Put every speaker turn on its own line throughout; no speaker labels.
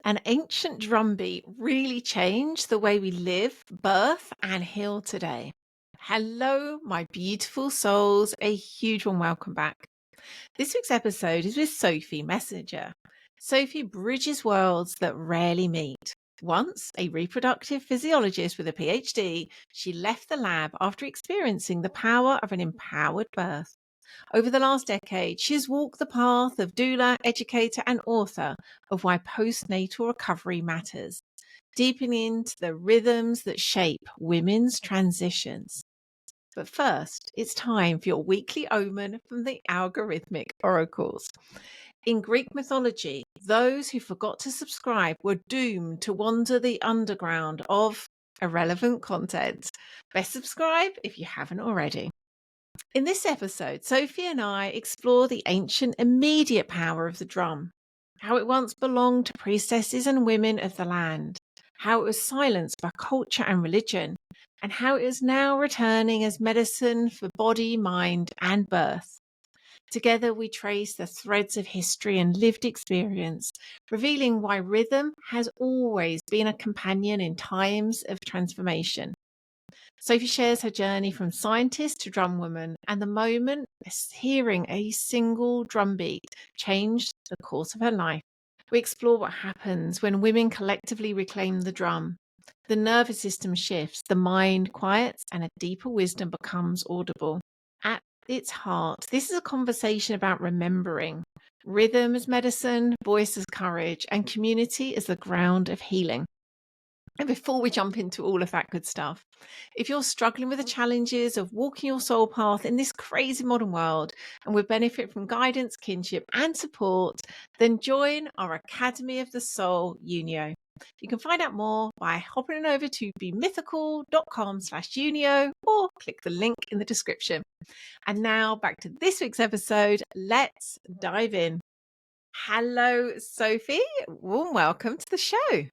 An ancient drumbeat really changed the way we live, birth, and heal today. Hello, my beautiful souls. A huge warm welcome back. This week's episode is with Sophie Messager. Sophie bridges worlds that rarely meet. Once a reproductive physiologist with a PhD, she left the lab after experiencing the power of an empowered birth. Over the last decade, she has walked the path of doula, educator, and author of Why Postnatal Recovery Matters, deepening into the rhythms that shape women's transitions. But first, it's time for your weekly omen from the algorithmic oracles. In Greek mythology, those who forgot to subscribe were doomed to wander the underground of irrelevant content. Best subscribe if you haven't already. In this episode, Sophie and I explore the ancient immediate power of the drum, how it once belonged to priestesses and women of the land, how it was silenced by culture and religion, and how it is now returning as medicine for body, mind, and birth. Together, we trace the threads of history and lived experience, revealing why rhythm has always been a companion in times of transformation. Sophie shares her journey from scientist to drum woman and the moment hearing a single drum beat changed the course of her life. We explore what happens when women collectively reclaim the drum. The nervous system shifts, the mind quiets, and a deeper wisdom becomes audible. At its heart, this is a conversation about remembering. Rhythm as medicine, voice as courage, and community as the ground of healing. And before we jump into all of that good stuff, if you're struggling with the challenges of walking your soul path in this crazy modern world and would benefit from guidance, kinship, and support, then join our Academy of the Soul Unio. You can find out more by hopping on over to bemythical.com/unio or click the link in the description. And now back to this week's episode. Let's dive in. Hello, Sophie. Warm welcome to the show.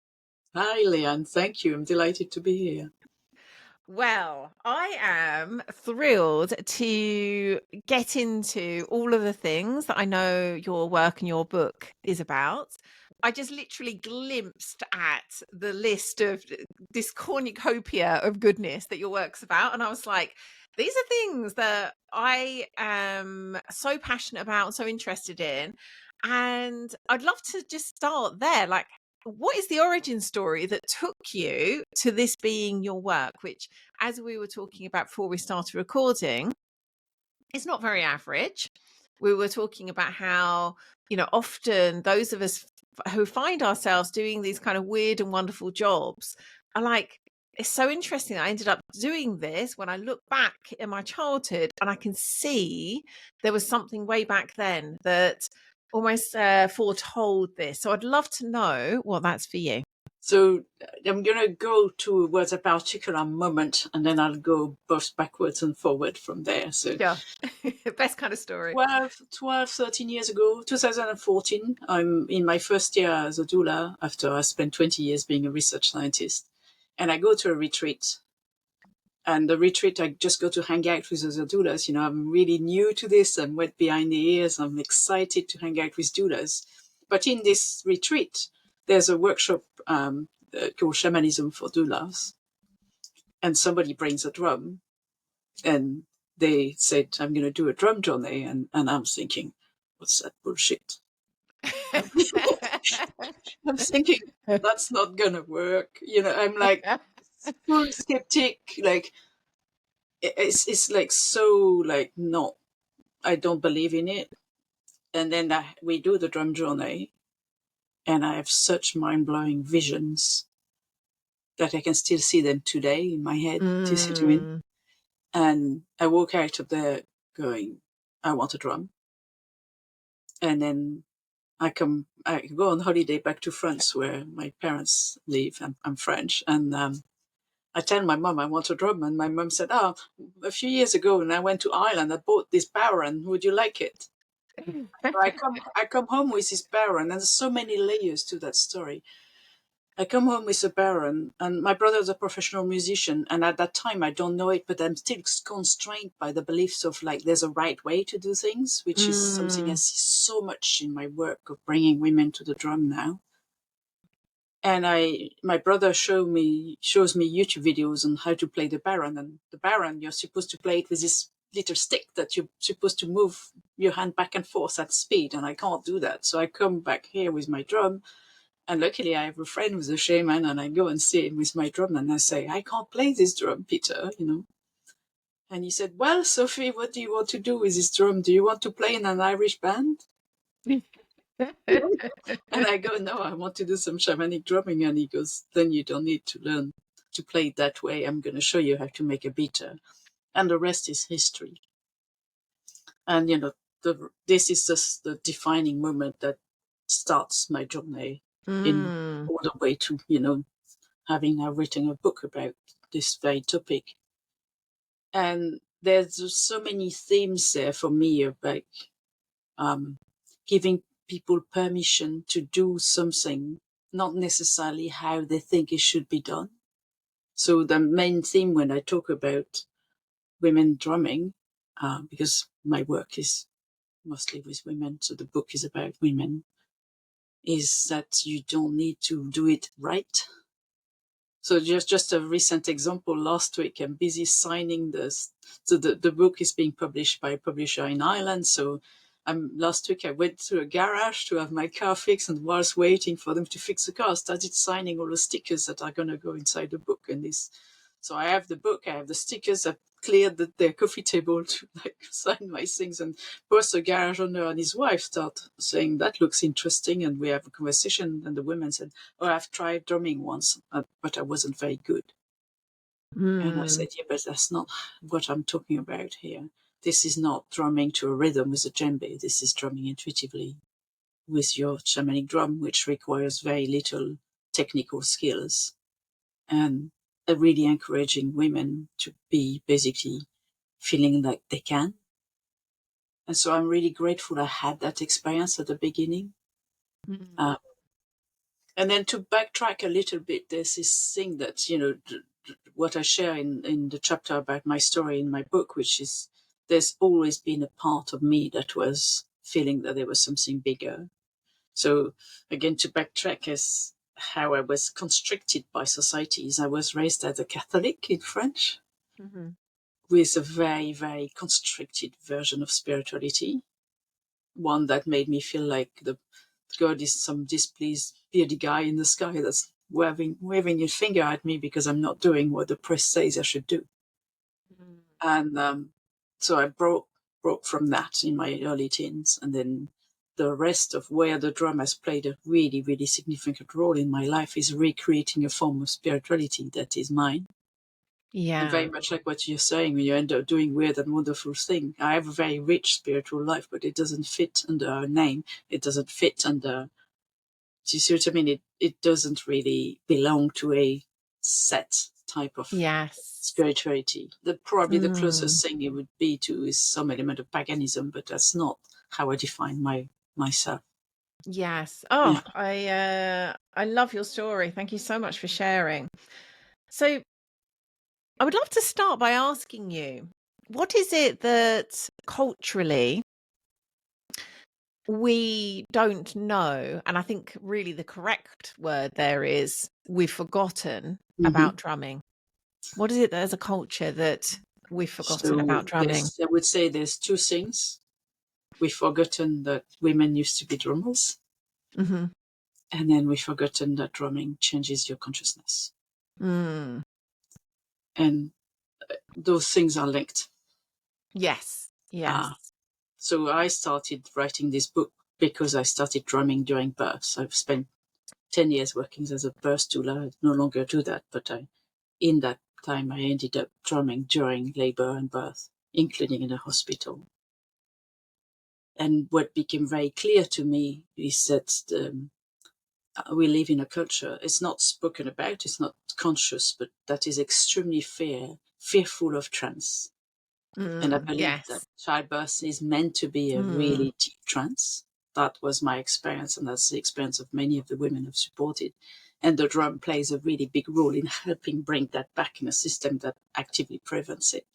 Hi, Lian. Thank you. I'm delighted to be here.
Well, I am thrilled to get into all of the things that I know your work and your book is about. I just literally glimpsed at the list of this cornucopia of goodness that your work's about. And I was like, these are things that I am so passionate about and so interested in. And I'd love to just start there. Like, what is the origin story that took you to this being your work, which, as we were talking about before we started recording, is not very average. We were talking about how, often those of us who find ourselves doing these kind of weird and wonderful jobs are like, it's so interesting that I ended up doing this when I look back in my childhood and I can see there was something way back then that almost foretold this. So I'd love to know what that's for you.
So I'm going to go towards a particular moment and then I'll go both backwards and forward from there. So
Yeah, best kind of story.
13 years ago, 2014, I'm in my first year as a doula after I spent 20 years being a research scientist. And I go to a retreat. And the retreat, I just go to hang out with other doulas. I'm really new to this. I'm wet behind the ears. I'm excited to hang out with doulas. But in this retreat, there's a workshop called Shamanism for Doulas. And somebody brings a drum. And they said, I'm going to do a drum journey. And I'm thinking, what's that bullshit? I'm thinking, that's not going to work. I'm like full skeptic, like, it's like so like no, I don't believe in it. And then we do the drum journey, and I have such mind-blowing visions that I can still see them today in my head. Do you see what I mean? And I walk out of there going, I want a drum. And then I go on holiday back to France where my parents live. I'm French, and I tell my mum I want a drum, and my mum said, "Oh, a few years ago when I went to Ireland, I bought this Baron. Would you like it?" I come home with this Baron, and there's so many layers to that story. I come home with a Baron, and my brother is a professional musician, and at that time I don't know it, but I'm still constrained by the beliefs of like there's a right way to do things, which is something I see so much in my work of bringing women to the drum now. And my brother shows me YouTube videos on how to play the baron. And the baron, you're supposed to play it with this little stick that you're supposed to move your hand back and forth at speed. And I can't do that. So I come back here with my drum. And luckily I have a friend who's a shaman, and I go and see him with my drum and I say, I can't play this drum, Peter, you know. And he said, well, Sophie, what do you want to do with this drum? Do you want to play in an Irish band? And I go, no, I want to do some shamanic drumming. And he goes, then you don't need to learn to play it that way. I'm going to show you how to make a beater. And the rest is history. And, you know, this is just the defining moment that starts my journey in
Mm.
all the way to, you know, having now written a book about this very topic. And there's so many themes there for me about um, giving people permission to do something, not necessarily how they think it should be done. So the main theme when I talk about women drumming, because my work is mostly with women, so the book is about women, is that you don't need to do it right. So just a recent example, last week I'm busy signing this. So the book is being published by a publisher in Ireland. So last week I went to a garage to have my car fixed, and whilst waiting for them to fix the car, I started signing all the stickers that are going to go inside the book. And this, so I have the book, I have the stickers, I cleared their coffee table to like sign my things, and both the garage owner and his wife start saying, that looks interesting. And we have a conversation, and the women said, oh, I've tried drumming once, but I wasn't very good. And I
Mm.
said, yeah, but that's not what I'm talking about here. This is not drumming to a rhythm with a djembe. This is drumming intuitively with your shamanic drum, which requires very little technical skills, and really encouraging women to be basically feeling like they can. And so I'm really grateful I had that experience at the beginning.
Mm.
Uh, and then to backtrack a little bit, there's this thing that, you know, what I share in the chapter about my story in my book, which is there's always been a part of me that was feeling that there was something bigger. So again, to backtrack as how I was constricted by societies, I was raised as a Catholic in French
Mhm.
with a very, very constricted version of spirituality, one that made me feel like the God is some displeased beardy guy in the sky that's waving his finger at me because I'm not doing what the priest says I should do.
Mm.
And so I broke from that in my early teens, and then the rest of where the drum has played a really, really significant role in my life is recreating a form of spirituality that is mine. And very
Yeah.
much like what you're saying, when you end up doing weird and wonderful things. I have a very rich spiritual life, but it doesn't fit under a name. It doesn't fit under, do you see what I mean? It doesn't really belong to a set type of
Yes.
spirituality. Probably the
Mm.
closest thing it would be to is some element of paganism, but that's not how I define myself.
Yes.
Yeah.
Oh, I love your story. Thank you so much for sharing. So, I would love to start by asking you, what is it that culturally we don't know? And I think really the correct word there is we've forgotten
Hmm.
about drumming. What is it that as a culture that we've forgotten
So
about drumming?
I would say there's two things. We've forgotten that women used to be drummers,
Hmm.
and then we've forgotten that drumming changes your consciousness.
Mm.
And those things are linked.
Yes.
Uh,
Yes.
so I started writing this book because I started drumming during birth. I've spent 10 years working as a birth doula. I no longer do that, but in that time, I ended up drumming during labor and birth, including in a hospital. And what became very clear to me is that we live in a culture, it's not spoken about, it's not conscious, but that is extremely fearful of trance. And I
Mm.
believe that
Yes.
childbirth is meant to be a
Mm.
really deep trance. that was my experience, and that's the experience of many of the women I've supported. And the drum plays a really big role in helping bring that back in a system that actively prevents it.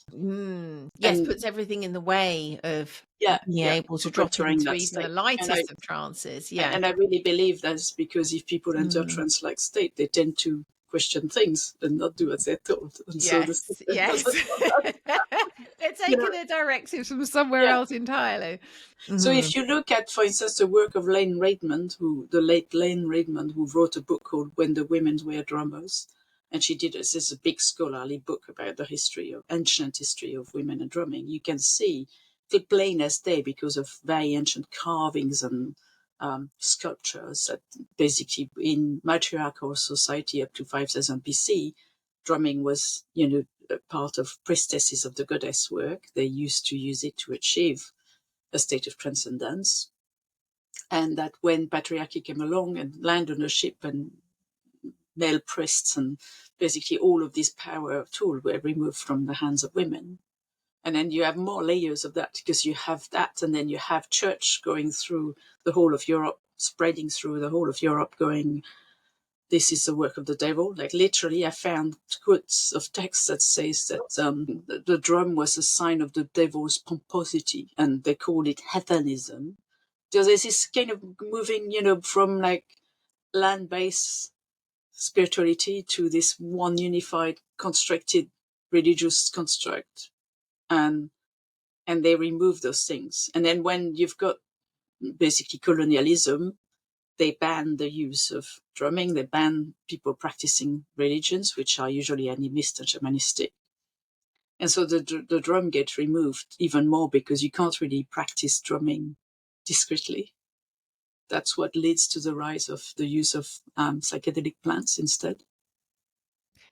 Yes,
And
puts everything in the way of
yeah,
being
yeah,
able to
of
drop
entering
into
that
even the
state. And
lightest of trances. Yeah.
I really believe that's because if people enter
Mm.
trance-like state, they tend to question things and not do as they're told. And so the
Yes,
system
yes.
doesn't want that to happen.
They're
You know,
taking their directives from somewhere
yeah.
else entirely.
So
Mhm.
if you look at, for instance, the work of Lane Redmond, the late Lane Redmond, who wrote a book called When the Women Were Drummers, and she did this is a big scholarly book about the history of ancient history of women and drumming. You can see the plain as day because of very ancient carvings and sculptures that basically in matriarchal society up to 5000 BC, drumming was, a part of priestesses of the goddess work. They used to use it to achieve a state of transcendence. And that when patriarchy came along and land ownership and male priests and basically all of these power tools were removed from the hands of women. And then you have more layers of that because you have that, and then you have church going through the whole of Europe, spreading through the whole of Europe, going, this is the work of the devil. Like literally, I found quotes of texts that says that the drum was a sign of the devil's pomposity, and they called it heathenism. So there's this kind of moving, from like land-based spirituality to this one unified constructed religious construct, and they remove those things. And then when you've got basically colonialism, they ban the use of drumming. They ban people practicing religions, which are usually animist and shamanistic. And so the drum gets removed even more because you can't really practice drumming discreetly. That's what leads to the rise of the use of psychedelic plants instead.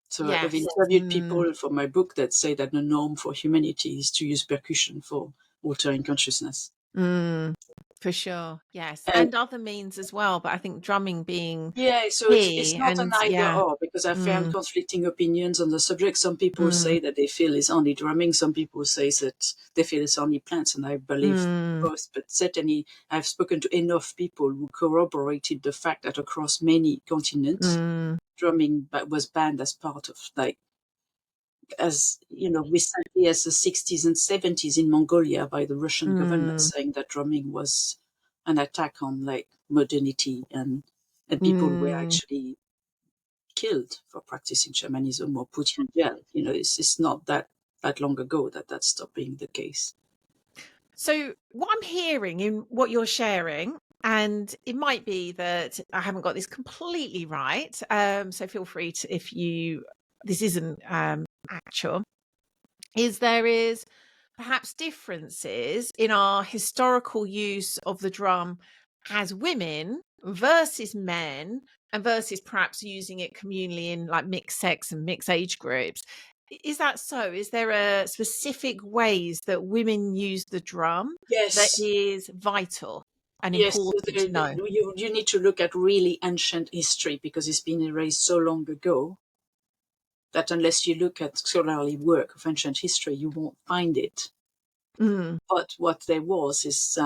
So I've
Yes.
interviewed
Mm,
people for my book that say that the norm for humanity is to use percussion for altering consciousness.
mm, for sure. Yes.
And
And other means as well, but I think drumming being
yeah, so it's
key
not an
and
either
yeah.
or because I found
Mm,
conflicting opinions on the subject. Some people
mm,
say that they feel it's only drumming. Some people say that they feel it's only plants, and I believe
mm,
both. But certainly, I've spoken to enough people who corroborated the fact that across many continents,
mm,
drumming was banned as part of like as recently as the 60s and 70s in Mongolia by the Russian government,
mm,
saying that drumming was an attack on like modernity, and people were
mm.
actually killed for practicing shamanism or put in jail. It's not that long ago that stopped being the case.
So, what I'm hearing in what you're sharing, and it might be that I haven't got this completely right. So feel free to, if you this isn't actual, is there is perhaps differences in our historical use of the drum as women versus men, and versus perhaps using it communally in like mixed sex and mixed age groups. Is that so? Is there a specific ways that women use the drum that
Yes,
is vital and
yes. So
important to know?
you need to look at really ancient history because it's been erased so long ago that unless you look at scholarly work of ancient history, you won't find it.
Mm,
But what there was is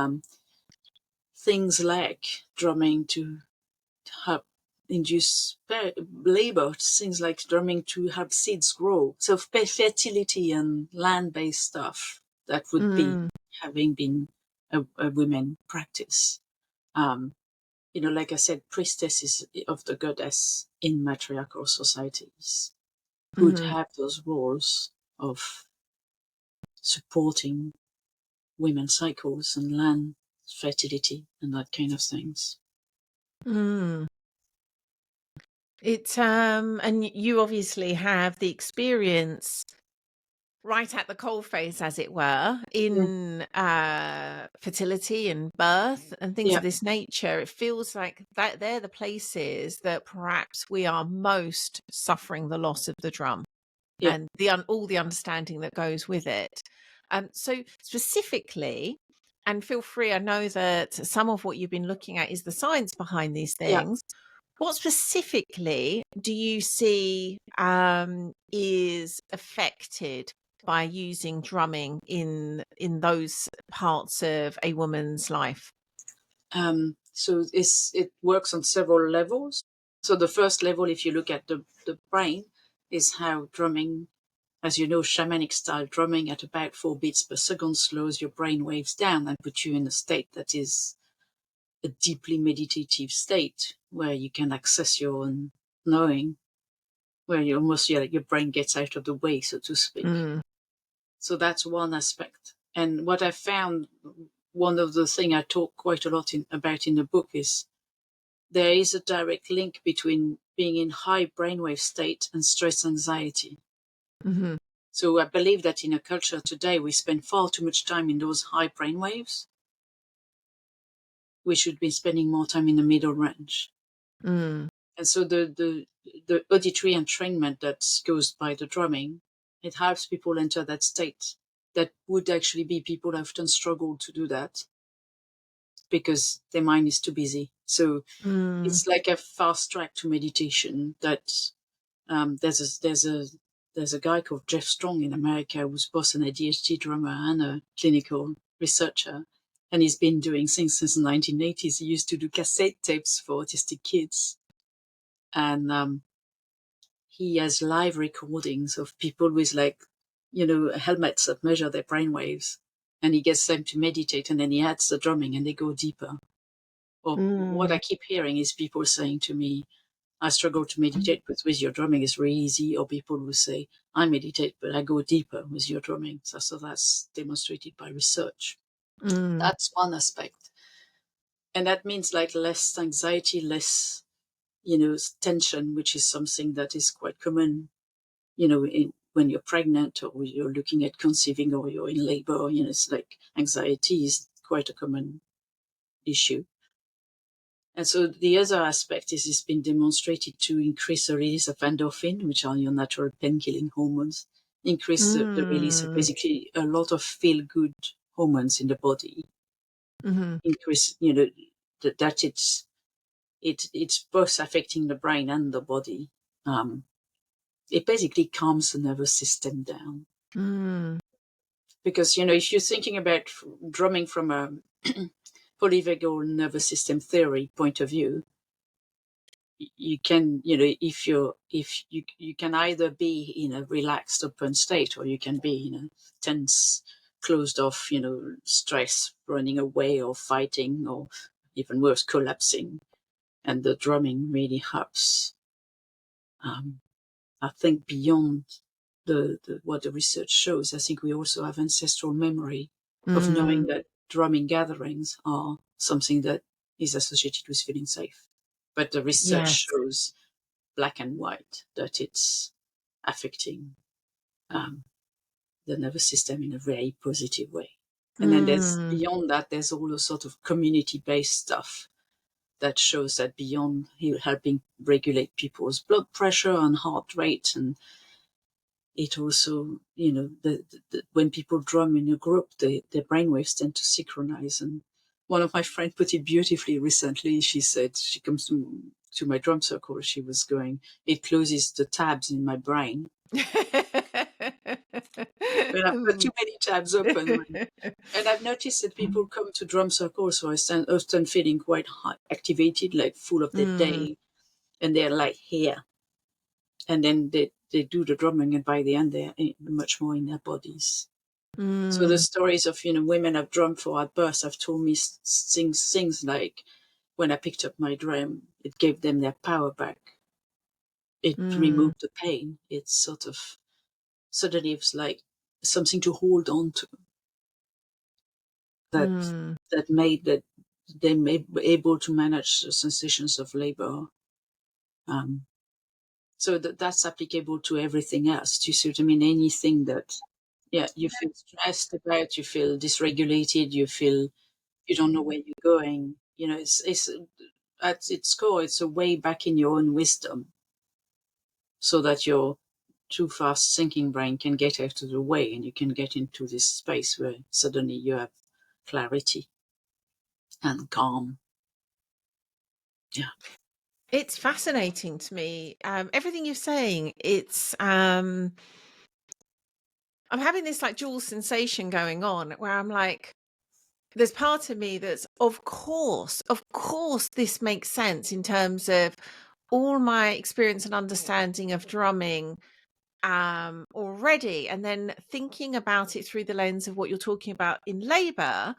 things like drumming to help induce labor, things like drumming to help seeds grow. So fertility and land-based stuff that would be
mm,
having been a women practice. Um, like I said, priestesses of the goddess in matriarchal societies would
mm,
have those roles of supporting women's cycles and land fertility and that kind of things.
mm. And you obviously have the experience right at the coalface, as it were,
Yeah.
in fertility and birth and things
Yeah.
of this nature. It feels like that they're the places that perhaps we are most suffering the loss of the drum
Yeah.
and all the understanding that goes with it. So specifically, and feel free, I know that some of what you've been looking at is the science behind these
Yeah.
things. What specifically do you see is affected by using drumming in those parts of a woman's life?
So it works on several levels. So the first level, if you look at the brain, is how drumming, as you know, shamanic style drumming at about 4 beats per second slows your brain waves down and puts you in a state that is a deeply meditative state where you can access your own knowing, where you almost your brain gets out of the way, so to speak.
Mm.
So that's one aspect. And what I found, one of the things I talk quite a lot about in the book is there is a direct link between being in high brainwave state and stress anxiety.
Mm-hmm.
So I believe that in a culture today, we spend far too much time in those high brainwaves. We should be spending more time in the middle range.
Mm.
And so the auditory entrainment that goes by the drumming, it helps people enter that state. That would actually be people often struggle to do that because their mind is too busy. So
Mm.
it's like a fast track to meditation. That there's a guy called Jeff Strong in America who's both an ADHD drummer and a clinical researcher, and he's been doing things since the 1980s. He used to do cassette tapes for autistic kids, and he has live recordings of people with helmets that measure their brain waves, and he gets them to meditate, and then he adds the drumming, and they go deeper. Or what I
Mm.
keep hearing is people saying to me, I struggle to meditate, but with your drumming it's really easy. Or people who say, I meditate, but I go deeper with your drumming. So that's demonstrated by research.
Mm.
That's one aspect. And that means like less anxiety, less, tension, which is something that is quite common, when you're pregnant or you're looking at conceiving or you're in labor, it's like anxiety is quite a common issue. And so the other aspect is it's been demonstrated to increase the release of endorphin, which are your natural pain-killing hormones, increase the release of
Mm.
basically a lot of feel-good hormones in the body,
Mm-hmm.
increase, that it's both affecting the brain and the body. It basically calms the nervous system down.
Mm.
Because, if you're thinking about drumming from a polyvagal nervous system theory point of view, you can if you can either be in a relaxed open state or you can be in a tense closed off stress running away or fighting or even worse collapsing, and the drumming really helps. I think beyond the what the research shows, I think we also have ancestral memory of knowing
Mm.
that drumming gatherings are something that is associated with feeling safe, but the research
Yes.
shows black and white that it's affecting um, the nervous system in a very positive way. And then there's
Mm.
beyond that, there's all the sort of community-based stuff that shows that beyond helping regulate people's blood pressure and heart rate, and it also, when people drum in a group, their brainwaves tend to synchronize. And one of my friends put it beautifully recently. She said she comes to my drum circle. She was going, it closes the tabs in my brain. When I've got too many tabs open. And I've noticed that people come to drum circles who are often feeling quite activated, like full of their
Mm.
day, and they're like here. And then they do the drumming, and by the end, they're much more in their bodies. So the
Mm.
stories of women I've drummed for at birth have told me things like when I picked up my drum, it gave them their power back. It
Mm.
removed the pain. It sort of suddenly it's like something to hold on to that
Mm.
that made that they may be able to manage the sensations of labor. Um, so that's applicable to everything else. Do you see what I mean? Anything that, yeah, you feel stressed about, you feel dysregulated, you feel you don't know where you're going. It's at its core, it's a way back in your own wisdom, so that your too fast thinking brain can get out of the way, and you can get into this space where suddenly you have clarity and calm. Yeah.
It's fascinating to me. Everything you're saying, I'm having this like dual sensation going on where I'm like, there's part of me that's, of course, this makes sense in terms of all my experience and understanding of drumming already, and then thinking about it through the lens of what you're talking about in labor.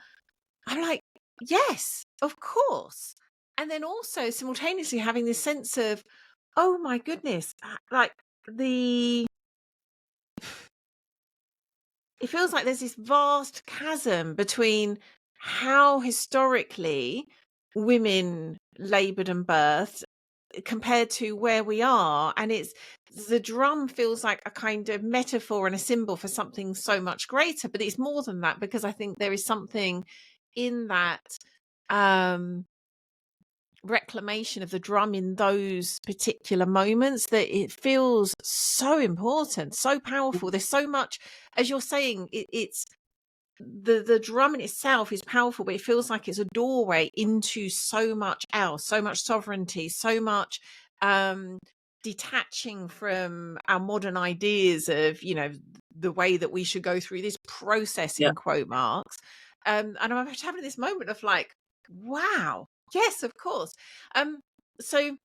I'm like, yes, of course. And then also simultaneously having this sense of, oh my goodness, like the it feels like there's this vast chasm between how historically women labored and birthed compared to where we are. And it's the drum feels like a kind of metaphor and a symbol for something so much greater, but it's more than that, because I think there is something in that um reclamation of the drum in those particular moments that it feels so important, so powerful. There's so much, as you're saying, it's the drum in itself is powerful, but it feels like it's a doorway into so much else, so much sovereignty, so much detaching from our modern ideas of, you know, the way that we should go through this process
Yeah,
in quote marks. And I'm just having this moment of like, wow, yes, of course. So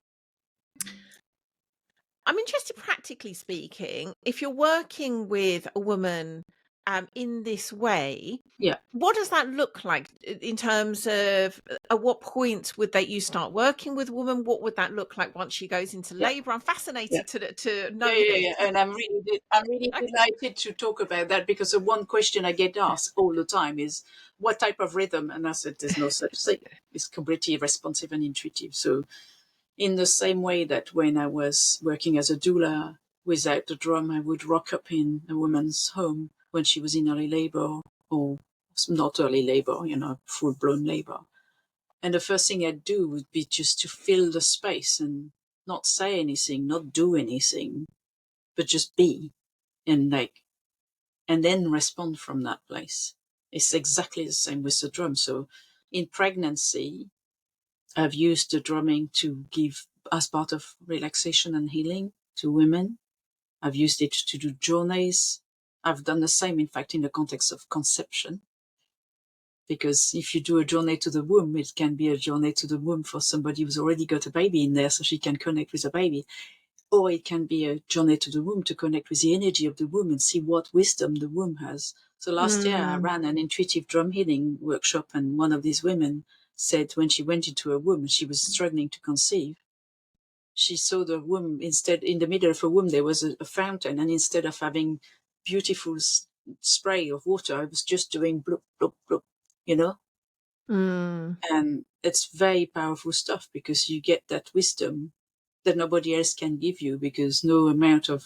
I'm interested, practically speaking, if you're working with a woman in this way,
yeah,
what does that look like in terms of at what point would that you start working with a woman? What would that look like once she goes into
yeah,
labor? I'm
yeah.
fascinated to
Yeah,
know
yeah,
this.
yeah. And I'm really
Okay.
delighted to talk about that, because the one question I get asked all the time is what type of rhythm? And I said, there's no such thing. It's completely responsive and intuitive. So in the same way that when I was working as a doula without the drum, I would rock up in a woman's home when she was in early labor, or not early labor, full blown labor. And the first thing I'd do would be just to fill the space and not say anything, not do anything, but just be, and and then respond from that place. It's exactly the same with the drum. So in pregnancy, I've used the drumming to give as part of relaxation and healing to women. I've used it to do journeys. I've done the same, in fact, in the context of conception, because if you do a journey to the womb, it can be a journey to the womb for somebody who's already got a baby in there so she can connect with a baby. Or it can be a journey to the womb to connect with the energy of the womb and see what wisdom the womb has. So last year I
Mm,
ran an intuitive drum healing workshop, and one of these women said when she went into a womb, she was struggling to conceive. She saw the womb, instead, in the middle of a womb, there was a fountain, and instead of having beautiful spray of water, I was just doing bloop, bloop, bloop, you know?
mm,
And it's very powerful stuff, because you get that wisdom that nobody else can give you, because no amount of,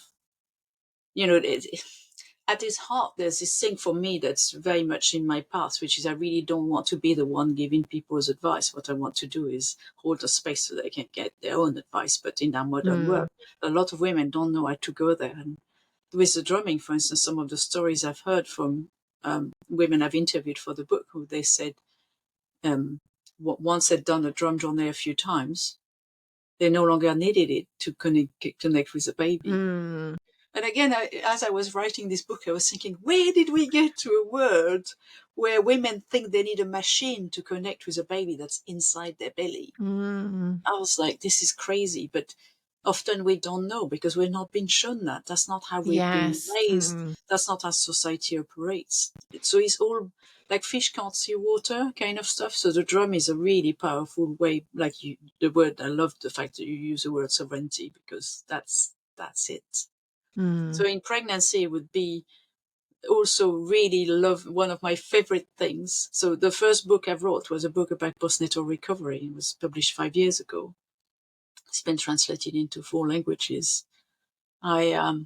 at its heart, there's this thing for me that's very much in my path, which is I really don't want to be the one giving people's advice. What I want to do is hold a space so they can get their own advice. But in our modern
mm,
world, a lot of women don't know how to go there. And with the drumming, for instance, some of the stories I've heard from women I've interviewed for the book, who they said once they'd done a drum journey a few times, they no longer needed it to connect with the baby.
mm,
And again, as I was writing this book, I was thinking, where did we get to a world where women think they need a machine to connect with a baby that's inside their belly?
mm.
I was like, this is crazy. But often we don't know, because we're not being shown that. That's not how we've been
Yes.
raised.
Mm,
That's not how society operates. So it's all like fish can't see water kind of stuff. So the drum is a really powerful way. Like the word, I love the fact that you use the word sovereignty, because that's it.
mm,
So in pregnancy, it would be also really love one of my favorite things. So the first book I wrote was a book about postnatal recovery. It was published 5 years ago. It's been translated into 4 languages. I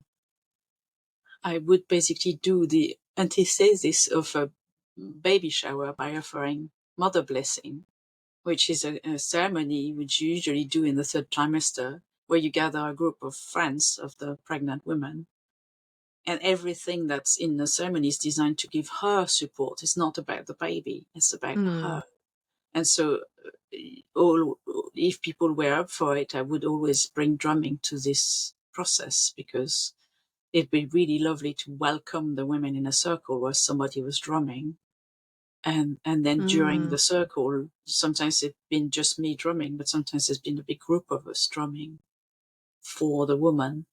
I would basically do the antithesis of a baby shower by offering mother blessing, which is a ceremony which you usually do in the third trimester, where you gather a group of friends of the pregnant women, and everything that's in the ceremony is designed to give her support. It's not about the baby, it's about
mm,
her. And so all if people were up for it, I would always bring drumming to this process, because it'd be really lovely to welcome the women in a circle where somebody was drumming, And then during
Mm.
the circle, sometimes it's been just me drumming, but sometimes there's been a big group of us drumming for the woman.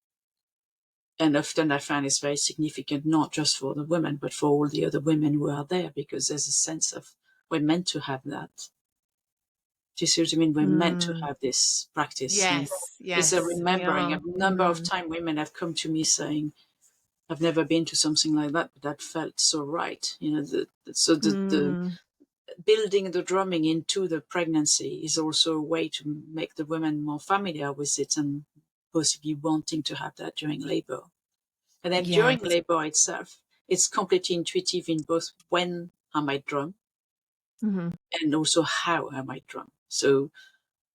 And often I find it's very significant, not just for the women, but for all the other women who are there, because there's a sense of we're meant to have that. Do you see what I mean? We're meant to
Mm.
have this practice. And
Yes,
it's a
yes, we
remembering. A
are.
number of
Mm.
time women have come to me saying, I've never been to something like that, but that felt so right. The
Mm.
building the drumming into the pregnancy is also a way to make the women more familiar with it and possibly wanting to have that during labor. And then during
Yes.
labor itself, it's completely intuitive in both when I might drum
Mhm.
and also how I might drum. So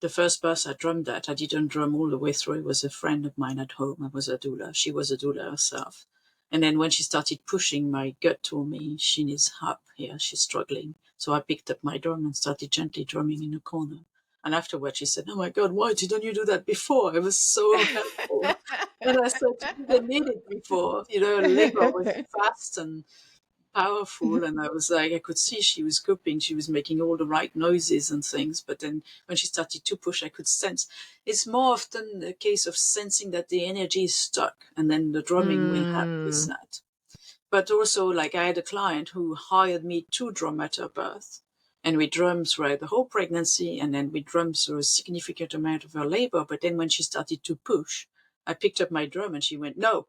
the first birth I drummed at, I didn't drum all the way through. It was a friend of mine at home. I was a doula. She was a doula herself. And then when she started pushing, my gut told me she needs help here. She's struggling. So I picked up my drum and started gently drumming in a corner. And afterwards she said, "Oh my God, why didn't you do that before? It was so helpful." And I said, "You didn't need it before. Labor was fast and powerful." And I was like, I could see she was coping. She was making all the right noises and things. But then when she started to push, I could sense. It's more often a case of sensing that the energy is stuck, and then the drumming will help with
Mm.
that. But also, like, I had a client who hired me to drum at her birth. And we drummed throughout the whole pregnancy, and then we drummed through a significant amount of her labor. But then when she started to push, I picked up my drum and she went, "No."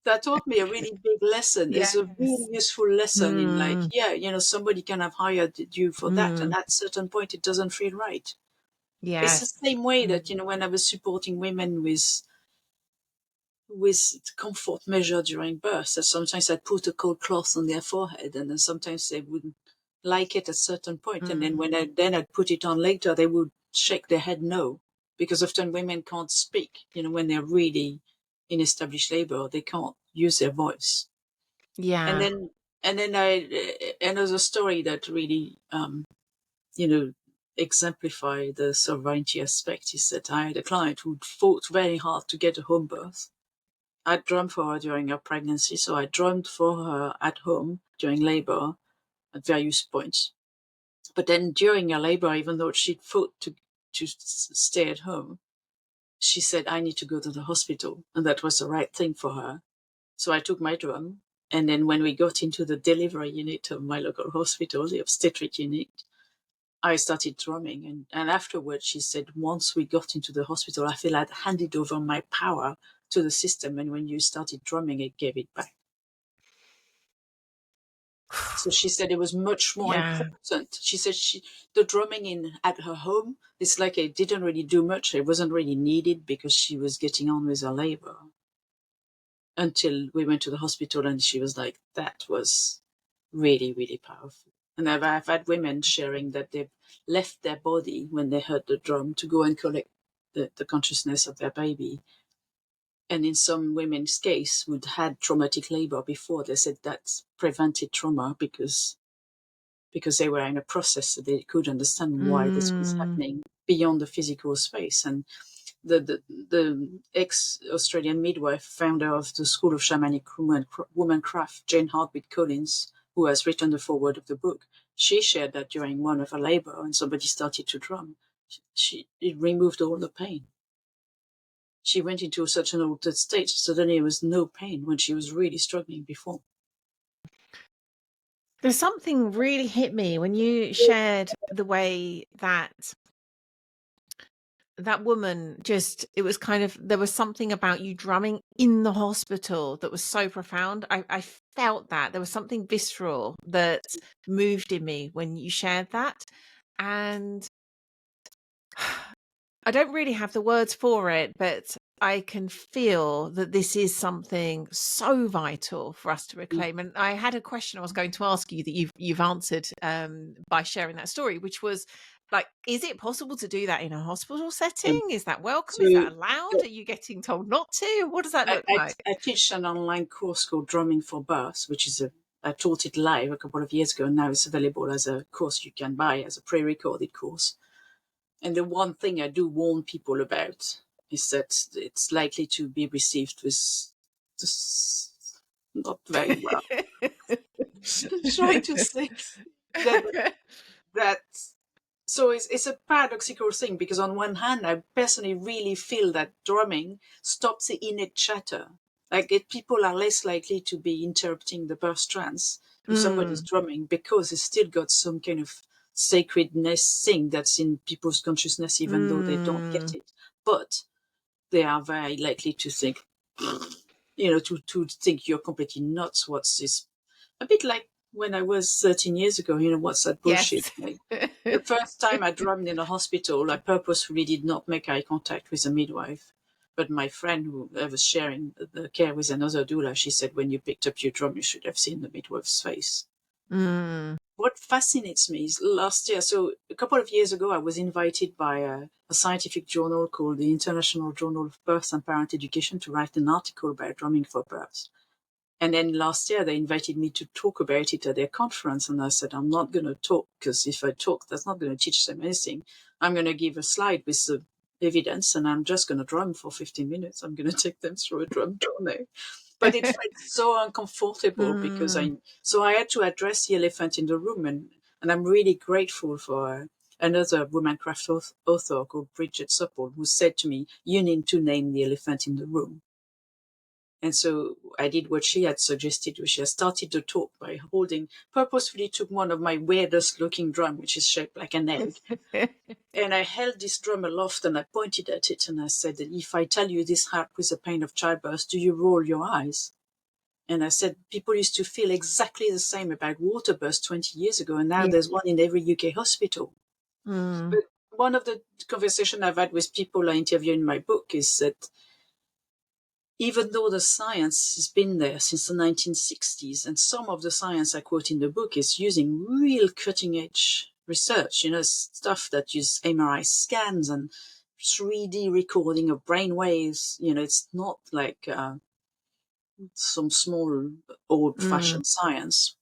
That taught me a really big lesson. It's a really
Yes.
useful lesson in, like,
Mm.
yeah, somebody can have hired you for that, and
Mm.
at a certain point it doesn't feel right. It's the
Yes.
same way that,
Mm.
when I was supporting women with comfort measure during birth, that sometimes I'd put a cold cloth on their forehead, and then sometimes they wouldn't like it at a certain point, and then
Mm.
I'd put it on later, they would shake their head no, because often women can't speak. When they're really in established labor, they can't use their voice. And
Yeah.
then another story that really you know exemplify the sovereignty aspect is that I had a client who fought very hard to get a home birth. I drummed for her during her pregnancy, so I drummed for her at home during labor at various points. But then during her labor, even though she'd fought to stay at home, she said, "I need to go to the hospital," and that was the right thing for her. So I took my drum, and then when we got into the delivery unit of my local hospital, the obstetric unit, I started drumming. And afterwards, she said, once we got into the hospital, I feel I'd handed over my power to the system. And when you started drumming, it gave it back. So she said it was much more
Yeah.
important. She said the drumming at her home, it's like it didn't really do much. It wasn't really needed because she was getting on with her labor until we went to the hospital, and she was like, that was really, really powerful. And I've had women sharing that they've left their body when they heard the drum to go and collect the consciousness of their baby. And in some women's case who'd had traumatic labor before, they said that prevented trauma because they were in a process, so they could understand why this was
Mm.
happening beyond the physical space. And the ex-Australian midwife, founder of the School of Shamanic Womancraft, Jane Hartwig Collins, who has written the foreword of the book, she shared that during one of her labor, and somebody started to drum. It removed all the pain. She went into such an altered state, suddenly there was no pain when she was really struggling before.
There's something really hit me when you shared the way that that woman just, it was kind of, there was something about you drumming in the hospital that was so profound. I felt that there was something visceral that moved in me when you shared that. And I don't really have the words for it, but I can feel that this is something so vital for us to reclaim. And I had a question I was going to ask you that you've answered by sharing that story, which was like, is it possible to do that in a hospital setting? Is that welcome?
So
Is that allowed? Are you getting told not to? What does that
I,
look
I,
like?
I teach an online course called Drumming for Births, which is I taught it live a couple of years ago, and now it's available as a course you can buy as a pre-recorded course. And the one thing I do warn people about is that it's likely to be received with not very well. Trying to say that that so it's a paradoxical thing, because on one hand I personally really feel that drumming stops the innate chatter. Like people are less likely to be interrupting the birth trance if somebody's
Mm,
drumming, because it's still got some kind of sacredness thing that's in people's consciousness, even though they don't get
mm.
it. But they are very likely to think, to think you're completely nuts. What's this? A bit like when I was 13 years ago, what's that bullshit?
Yes.
Like, the first time I drummed in a hospital, I purposefully did not make eye contact with the midwife. But my friend, who I was sharing the care with, another doula, she said, when you picked up your drum, you should have seen the midwife's face.
Mm.
What fascinates me is last year, so a couple of years ago, I was invited by a scientific journal called the International Journal of Birth and Parent Education to write an article about drumming for birth. And then last year, they invited me to talk about it at their conference. And I said, I'm not going to talk, because if I talk, that's not going to teach them anything. I'm going to give a slide with the evidence, and I'm just going to drum for 15 minutes. I'm going to take them through a drum journey. But it felt so uncomfortable, because
Mm.
I had to address the elephant in the room. And I'm really grateful for another womancraft author called Bridget Supple, who said to me, you need to name the elephant in the room. And so I did what she had suggested, which I started to talk by purposefully took one of my weirdest looking drum, which is shaped like an egg. And I held this drum aloft and I pointed at it and I said, if I tell you this helped with the pain of childbirth, do you roll your eyes? And I said, people used to feel exactly the same about water births 20 years ago, and now
Yeah.
there's one in every UK hospital.
Mm.
But one of the conversations I've had with people I interview in my book is that even though the science has been there since the 1960s, and some of the science I quote in the book is using real cutting edge research, stuff that use MRI scans and 3D recording of brain waves. It's not like some small old
Mm.
fashioned science,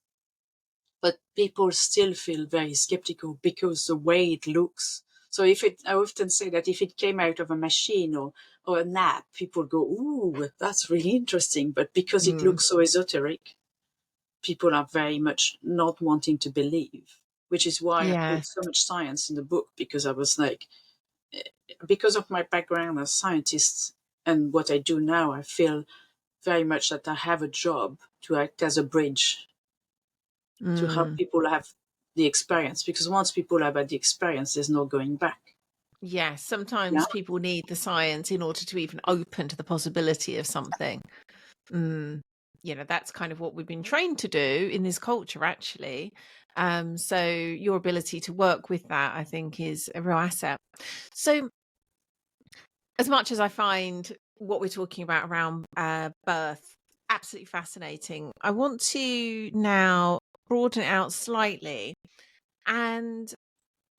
but people still feel very skeptical because the way it looks. So I often say that if it came out of a machine or an app, people go, ooh, that's really interesting. But because it
Mm.
looks so esoteric, people are very much not wanting to believe, which is why I quote
Yes.
so much science in the book, because I was like, because of my background as a scientist and what I do now, I feel very much that I have a job to act as a bridge to help
Mm.
people have the experience, because once people have had the experience, there's no going back.
Yes.
Yeah.
Sometimes people need the science in order to even open to the possibility of something. Mm. That's kind of what we've been trained to do in this culture, actually. So your ability to work with that, I think, is a real asset. So as much as I find what we're talking about around birth absolutely fascinating, I want to now broaden it out slightly. And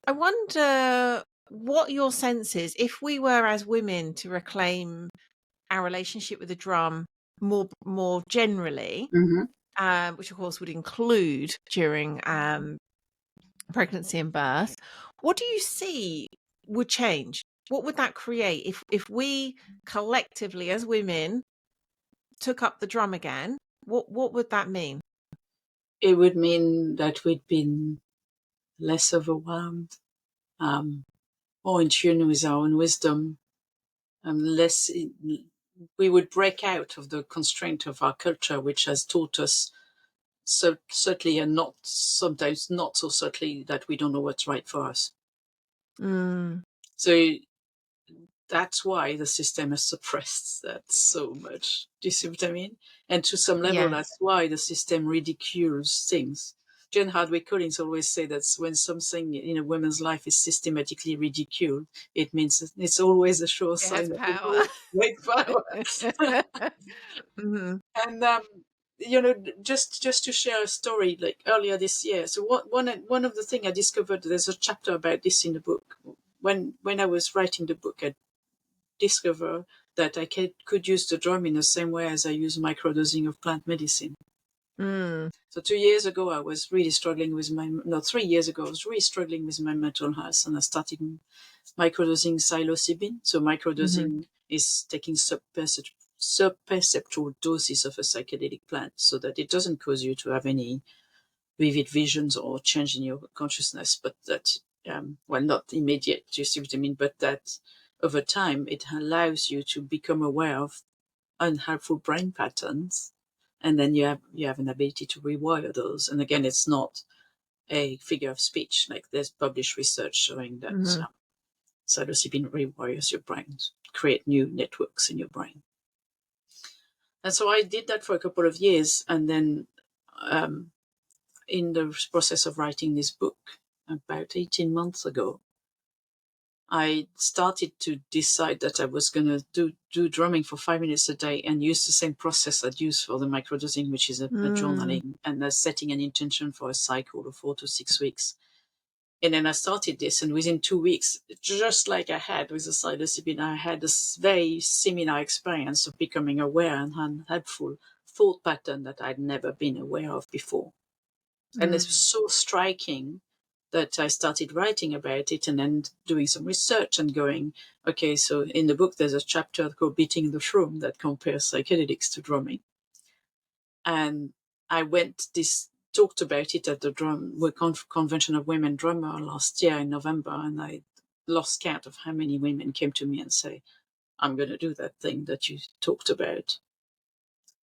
I wonder what your sense is if we were, as women, to reclaim our relationship with the drum more generally,
Hmm.
which of course would include during pregnancy and birth. What do you see would change? What would that create if we collectively as women took up the drum again? What would that mean?
It would mean that we'd been less overwhelmed, um, more in tune with our own wisdom, and we would break out of the constraint of our culture, which has taught us so subtly, and not sometimes not so subtly, that we don't know what's right for us.
Mm,
So that's why the system has suppressed that so much. Do you see what I mean? And to some level,
yes.
that's why the system ridicules things. Jane Hardwick Collins always say that when something in a woman's life is systematically ridiculed, it means it's always a sure
It has
sign of a
power.
great power.
Mhm.
And just to share a story, like earlier this year. So one of the things I discovered, there's a chapter about this in the book. When I was writing the book, I discover that I could use the drum in the same way as I use microdosing of plant medicine.
Mm,
So 2 years ago, I was really struggling with no, 3 years ago, I was really struggling with my mental health, and I started microdosing psilocybin. So
mhm,
microdosing is taking subperceptual doses of a psychedelic plant, so that it doesn't cause you to have any vivid visions or change in your consciousness, but that, well, not immediate, you see what I mean, but that over time it allows you to become aware of unhelpful brain patterns, and then you have an ability to rewire those. And again, it's not a figure of speech. Like, there's published research showing that
Mhm.
psilocybin rewires your brain, create new networks in your brain. And so I did that for a couple of years, and then um, in the process of writing this book about 18 months ago, I started to decide that I was going to do drumming for 5 minutes a day and use the same process I'd use for the microdosing, which is a
Mm.
journaling and setting an intention for a cycle of 4 to 6 weeks. And then I started this, and within 2 weeks, just like I had with the psilocybin, I had this very similar experience of becoming aware and unhelpful thought pattern that I'd never been aware of before. And it's
Mm.
so striking that I started writing about it and then doing some research and going, okay, so in the book there's a chapter called Beating the Shroom that compares psychedelics to drumming. And I talked about it at the Convention of Women Drummer last year in November, and I lost count of how many women came to me and say, I'm going to do that thing that you talked about.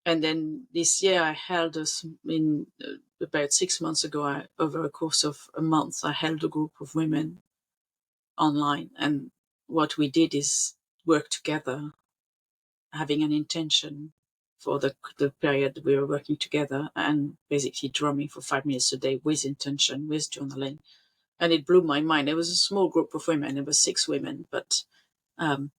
And then this year I held about 6 months ago, over a course of a month, I held a group of women online. And what we did is work together, having an intention for the period we were working together, and basically drumming for 5 minutes a day with intention, with journaling. And it blew my mind. It was a small group of women. It was 6 women, but um,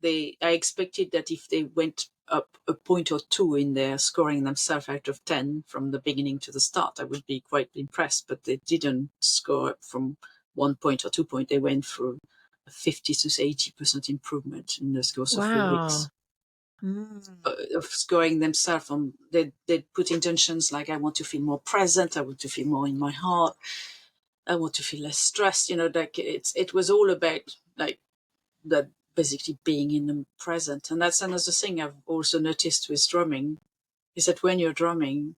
I expected that if they went up a point or two in their scoring themselves out of 10 from the beginning to the start, I would be quite impressed. But they didn't score up from 1 point or 2 point. They went through a 50 to 80% improvement in the course of 4 weeks
Wow. Mm.
of scoring themselves on. They'd put intentions like, I want to feel more present, I want to feel more in my heart, I want to feel less stressed. Like, it was all about like that, basically being in the present. And that's another thing I've also noticed with drumming, is that when you're drumming,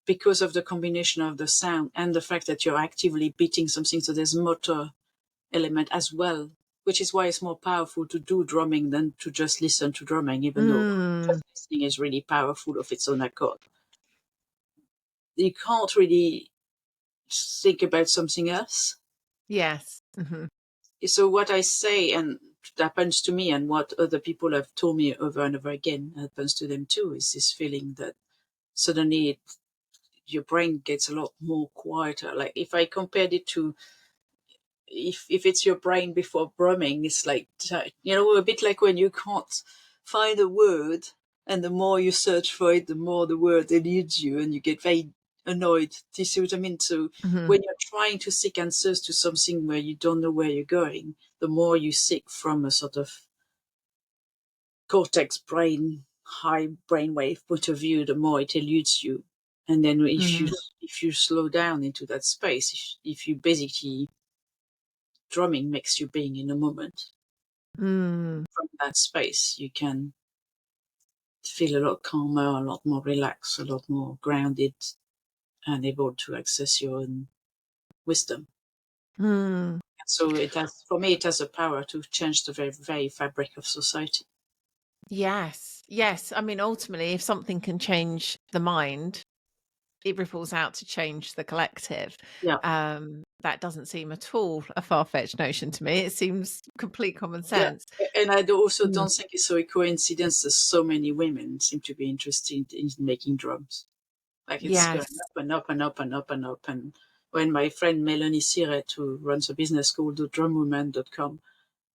because of the combination of the sound and the fact that you're actively beating something, so there's motor element as well, which is why it's more powerful to do drumming than to just listen to drumming, even though
Mm.
just listening is really powerful of its own accord. You can't really think about something else.
Yes. Mhm.
So what I say, and it happens to me, and what other people have told me over and over again happens to them too, is this feeling that suddenly your brain gets a lot more quieter. Like, if I compared it to, if it's your brain before brumming, it's like, a bit like when you can't find a word, and the more you search for it, the more the word eludes you, and you get very annoyed. Do you see what I mean? So
Mhm.
when you're trying to seek answers to something where you don't know where you're going, the more you seek from a sort of cortex brain, high brainwave point of view, the more it eludes you. And then
Mhm.
if you slow down into that space, if you basically, drumming makes you being in a moment.
Mm.
From that space, you can feel a lot calmer, a lot more relaxed, a lot more grounded, and able to access your own wisdom.
Mm.
So for me, it has a power to change the very, very fabric of society.
Yes. Yes. I mean, ultimately, if something can change the mind, it ripples out to change the collective.
Yeah.
That doesn't seem at all a far-fetched notion to me. It seems complete common
Yeah.
sense.
And I also
Mm.
don't think it's a coincidence that so many women seem to be interested in making drums. Like, it's going
Yes.
up and up and up and up and up. And when my friend Melanie Siret, who runs a business called drumwoman.com,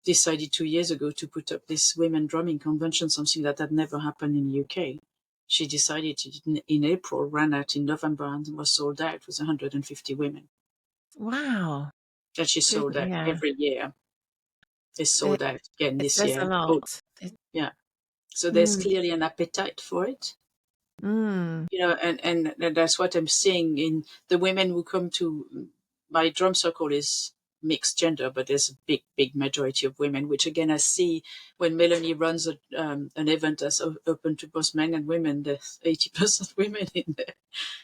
decided 2 years ago to put up this women drumming convention, something that had never happened in the UK. She decided it in April, ran out in November, and was sold out with 150 women.
Wow.
And she
Good.
sold out
Yeah.
every year. It's
It,
sold out again
it
this
says a
year.
lot.
Oh,
It-
yeah. So there's
mm.
clearly an appetite for it.
Mm.
And that's what I'm seeing in the women who come to my drum circle. Is mixed gender, but there's a big majority of women, which again I see when Melanie runs an event that's open to both men and women. There's 80% women in there,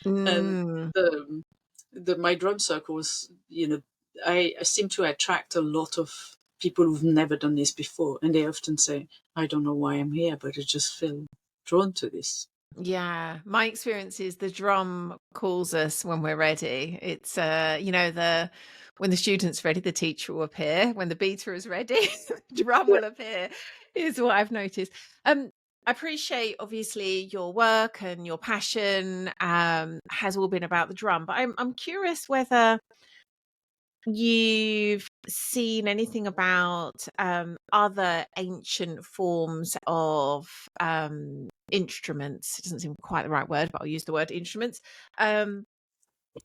and
Mm.
my drum circles, I seem to attract a lot of people who've never done this before, and they often say, "I don't know why I'm here, but I just feel drawn to this."
Yeah, my experience is the drum calls us when we're ready. It's when the student's ready, the teacher will appear. When the beta is ready, the drum
Yeah.
will appear, is what I've noticed. I appreciate obviously your work and your passion has all been about the drum, but I'm curious whether you've seen anything about other ancient forms of instruments. It doesn't seem quite the right word, but I'll use the word instruments.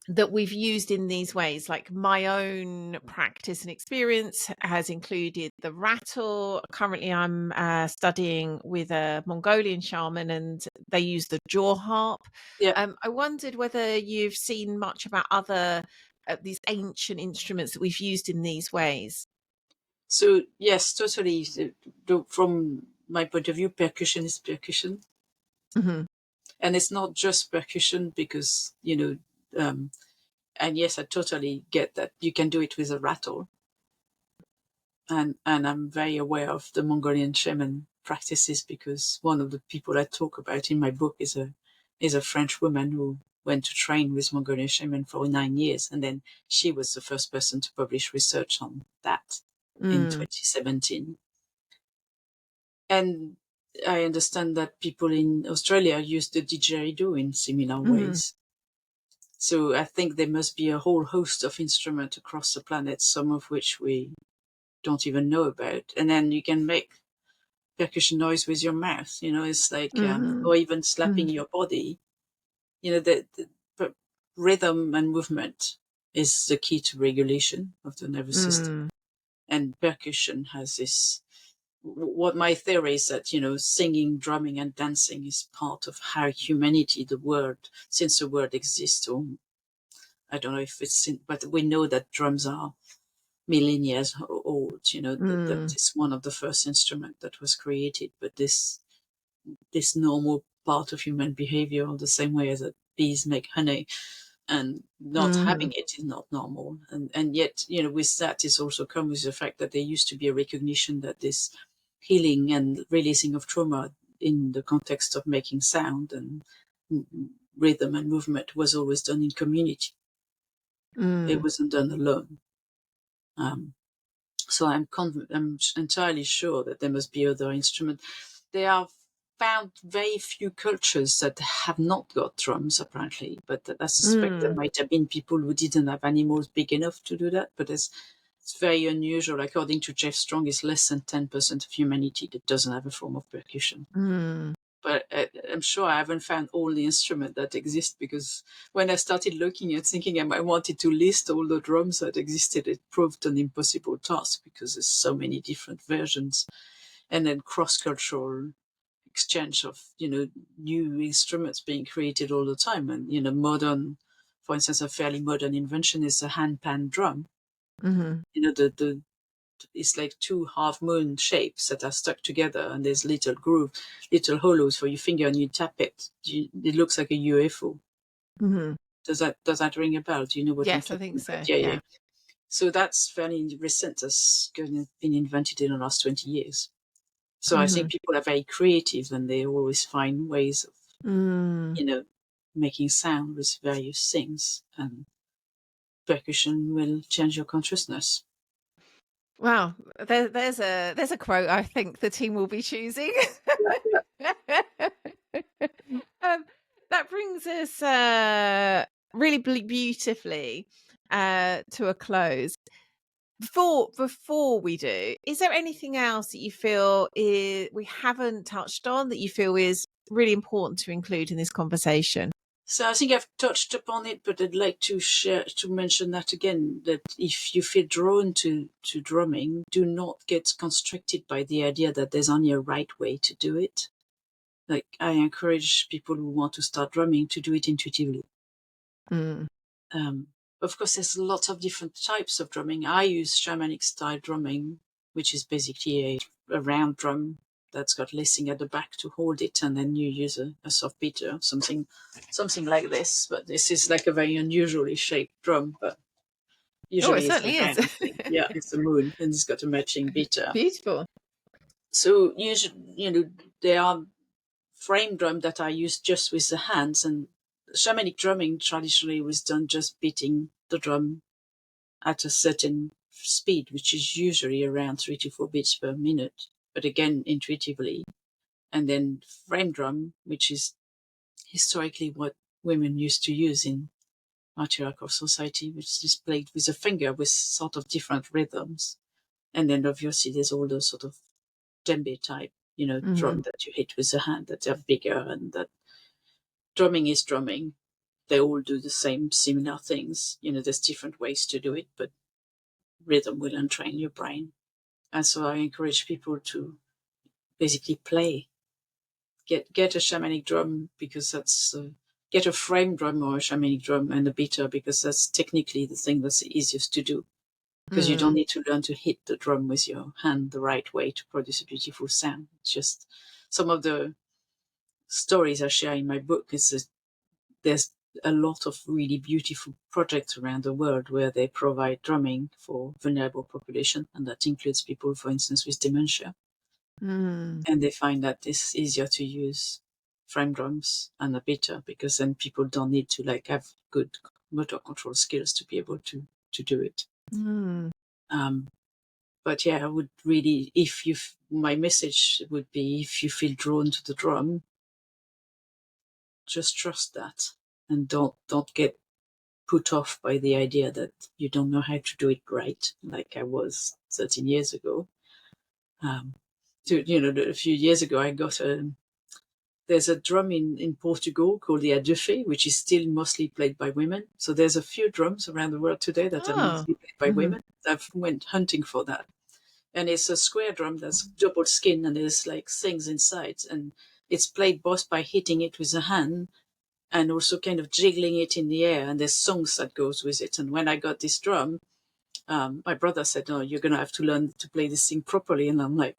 That we've used in these ways. Like my own practice and experience has included the rattle. Currently I'm studying with a Mongolian shaman and they use the jaw harp.
Yeah.
I wondered whether you've seen much about other these ancient instruments that we've used in these ways.
So yes, totally. From my point of view, percussion is percussion,
Hmm.
and it's not just percussion because and yes, I totally get that you can do it with a rattle, and I'm very aware of the Mongolian shaman practices because one of the people I talk about in my book is a French woman who went to train with Mongolian shaman for 9 years, and then she was the first person to publish research on that in
Mm,
2017. And I understand that people in Australia use the didgeridoo in similar
hmm.
ways. So I think there must be a whole host of instruments across the planet, some of which we don't even know about. And then you can make percussion noise with your mouth. It's like,
Hmm.
or even
Hmm.
slapping your body. The rhythm and movement is the key to regulation of the nervous system.
Hmm.
And percussion has this. What my theory is that singing, drumming, and dancing is part of how humanity, the world, since the world exists. Or I don't know if but we know that drums are millennia old. That
Hmm.
is one of the first instruments that was created. But this normal part of human behavior, the same way as that bees make honey, and not
Hmm.
having it is not normal. And yet, with that is also comes with the fact that there used to be a recognition that this healing and releasing of trauma in the context of making sound and rhythm and movement was always done in community. It
Hmm.
wasn't done alone. Um, so I'm entirely sure that there must be other instruments. There are found very few cultures that have not got drums, apparently, but I suspect there
Hmm.
might have been people who didn't have animals big enough to do that. But it's very unusual. According to Jeff Strong, it's less than 10% of humanity that doesn't have a form of percussion.
Hmm.
But I'm sure I haven't found all the instruments that exist, because when I started looking at thinking I wanted to list all the drums that existed, it proved an impossible task because there's so many different versions, and then cross-cultural exchange of new instruments being created all the time. And modern, for instance, a fairly modern invention is the hand pan drum.
Hmm.
The it's like two half moon shapes that are stuck together, and there's little hollows for your finger, and you tap it. It looks like a UFO.
Hmm.
Does that ring a bell? Do you know what I'm
Yes, I
talking
think so.
about? Yeah, yeah.
Yeah.
So that's fairly recent. That's been invented in the last 20 years. So I
Hmm.
think people are very creative, and they always find ways of,
Hmm.
you know, making sound with various things. And percussion will change your consciousness.
Wow, there's a quote I think the team will be choosing. um, that brings us really beautifully to a close. Before we do, is there anything else that you feel we haven't touched on that you feel is really important to include in this conversation?
So I think I've touched upon it, but I'd like to mention that again, that if you feel drawn to drumming, do not get constricted by the idea that there's only a right way to do it. Like, I encourage people who want to start drumming to do it intuitively.
Mm.
Um, Of course, there's lots of different types of drumming. I use shamanic style drumming, which is basically a round drum that's got lacing at the back to hold it, and then you use a soft beater, something like this. But this is like a very unusually shaped drum, but
Oh, it
usually it's a
certainly is.
round thing. Yeah, it's a moon, and it's got a matching beater.
Beautiful.
So usually, there are frame drum that are used just with the hands, and shamanic drumming traditionally was done just beating the drum at a certain speed, which is usually around 3 to 4 beats per minute, but again, intuitively. And then frame drum, which is historically what women used to use in matriarchal society, which is played with a finger with sort of different rhythms. And then obviously there's all those sort of djembe type, drum that you hit with the hand that are bigger, and that drumming is drumming. They all do the same similar things. There's different ways to do it, but rhythm will entrain your brain. And so I encourage people to basically play. Get a shamanic drum, because that's get a frame drum or a shamanic drum and a beater, because that's technically the thing that's the easiest to do. Because you don't need to learn to hit the drum with your hand the right way to produce a beautiful sound. It's just some of the stories I share in my book is that there's a lot of really beautiful projects around the world where they provide drumming for vulnerable population, and that includes people, for instance, with dementia. And they find that it's easier to use frame drums and a beater, because then people don't need to have good motor control skills to be able to do it. But yeah, I would really, my message would be, if you feel drawn to the drum, just trust that, and don't get put off by the idea that you don't know how to do it right, like I was 13 years ago. A few years ago, I got there's a drum in Portugal called the adufe, which is still mostly played by women. So there's a few drums around the world today that are mostly played by women. I've went hunting for that. And it's a square drum that's double skin, and there's things inside. And it's played both by hitting it with a hand and also kind of jiggling it in the air. And there's songs that goes with it. And when I got this drum, my brother said, "No, you're going to have to learn to play this thing properly." And I'm like,